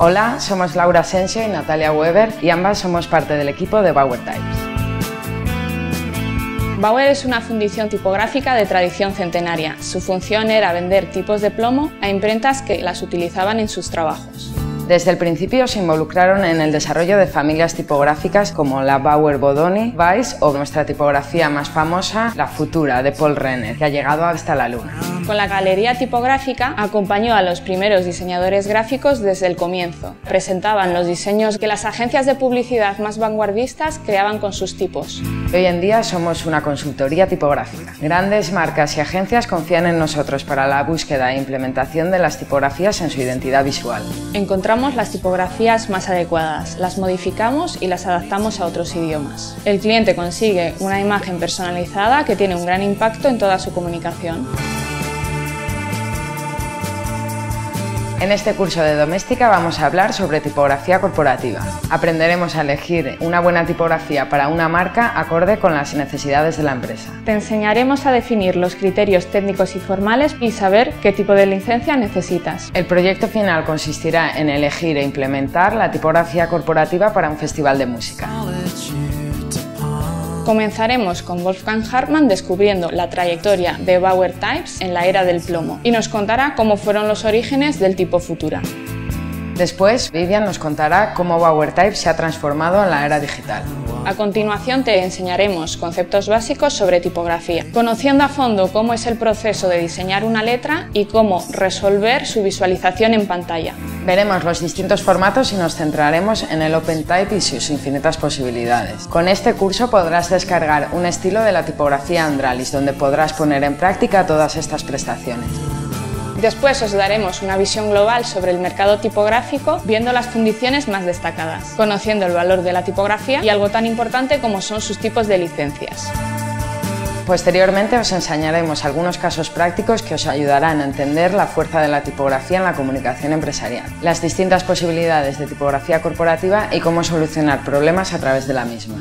Hola, somos Laura Asensio y Natalia Weber y ambas somos parte del equipo de Bauer Types. Bauer es una fundición tipográfica de tradición centenaria. Su función era vender tipos de plomo a imprentas que las utilizaban en sus trabajos. Desde el principio se involucraron en el desarrollo de familias tipográficas como la Bauer Bodoni, Weiss o nuestra tipografía más famosa, la Futura, de Paul Renner, que ha llegado hasta la Luna. Con la galería tipográfica acompañó a los primeros diseñadores gráficos desde el comienzo. Presentaban los diseños que las agencias de publicidad más vanguardistas creaban con sus tipos. Hoy en día somos una consultoría tipográfica. Grandes marcas y agencias confían en nosotros para la búsqueda e implementación de las tipografías en su identidad visual. Encontramos las tipografías más adecuadas, las modificamos y las adaptamos a otros idiomas. El cliente consigue una imagen personalizada que tiene un gran impacto en toda su comunicación. En este curso de doméstica vamos a hablar sobre tipografía corporativa. Aprenderemos a elegir una buena tipografía para una marca acorde con las necesidades de la empresa. Te enseñaremos a definir los criterios técnicos y formales y saber qué tipo de licencia necesitas. El proyecto final consistirá en elegir e implementar la tipografía corporativa para un festival de música. Comenzaremos con Wolfgang Hartmann descubriendo la trayectoria de Bauer Types en la era del plomo y nos contará cómo fueron los orígenes del tipo Futura. Después, Vivian nos contará cómo Bauer Types se ha transformado en la era digital. A continuación te enseñaremos conceptos básicos sobre tipografía, conociendo a fondo cómo es el proceso de diseñar una letra y cómo resolver su visualización en pantalla. Veremos los distintos formatos y nos centraremos en el OpenType y sus infinitas posibilidades. Con este curso podrás descargar un estilo de la tipografía Andralis, donde podrás poner en práctica todas estas prestaciones. Después os daremos una visión global sobre el mercado tipográfico, viendo las fundiciones más destacadas, conociendo el valor de la tipografía y algo tan importante como son sus tipos de licencias. Posteriormente os enseñaremos algunos casos prácticos que os ayudarán a entender la fuerza de la tipografía en la comunicación empresarial, las distintas posibilidades de tipografía corporativa y cómo solucionar problemas a través de la misma.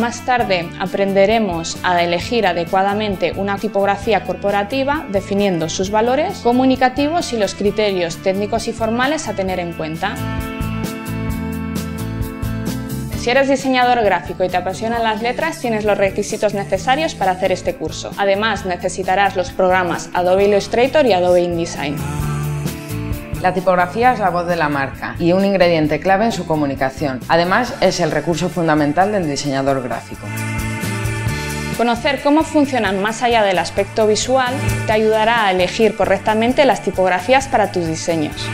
Más tarde aprenderemos a elegir adecuadamente una tipografía corporativa, definiendo sus valores comunicativos y los criterios técnicos y formales a tener en cuenta. Si eres diseñador gráfico y te apasionan las letras, tienes los requisitos necesarios para hacer este curso. Además, necesitarás los programas Adobe Illustrator y Adobe InDesign. La tipografía es la voz de la marca y un ingrediente clave en su comunicación. Además, es el recurso fundamental del diseñador gráfico. Conocer cómo funcionan más allá del aspecto visual te ayudará a elegir correctamente las tipografías para tus diseños.